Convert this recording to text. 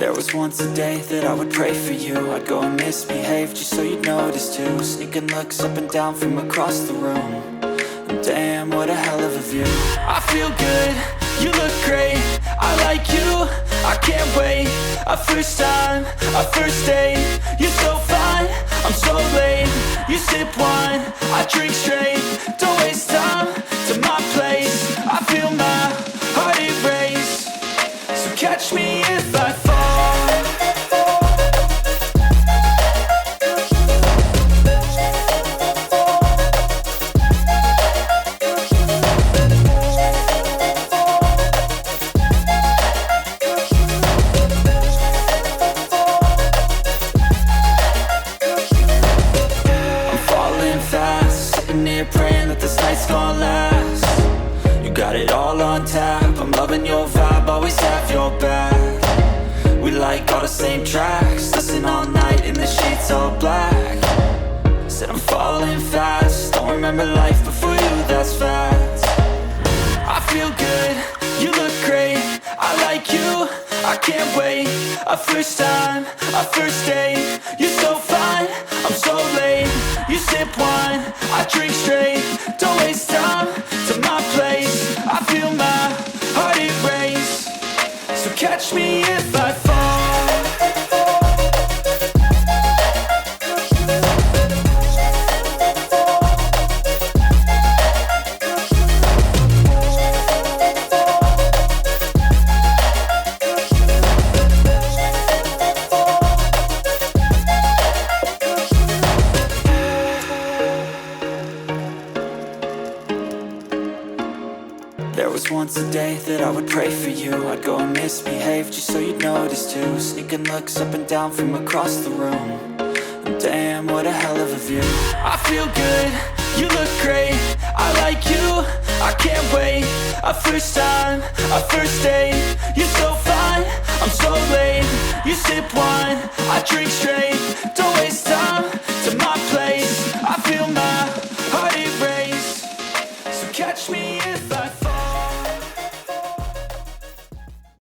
There was once a day that I would pray for you. I'd go and misbehave just so you'd notice too. Sneaking looks up and down from across the room. And damn, what a hell of a view. I feel good, you look great, I like you, I can't wait. A first time, a first date, you're so fine, I'm so late. You sip wine, I drink straight, don't waste time to my place. I feel my heart erase, so catch me if I fall. Praying that this night's gonna last. You got it all on tap, I'm loving your vibe, always have your back. We like all the same tracks, listen all night in the sheets all black. Said I'm falling fast, don't remember life before you, that's fact. I feel good, you look great, I like you, I can't wait. A first time, a first date, you're so fine, I'm so late. You sip wine, I drink straight, don't waste time to my place. I feel my heart erase, so catch me if I fall. There was once a day that I would pray for you. I'd go and misbehave just so you'd notice too. Sneaking looks up and down from across the room. And damn, what a hell of a view. I feel good, you look great, I like you, I can't wait. A first time, a first date, you're so fine, I'm so late. You sip wine, I drink straight, don't waste time to my place.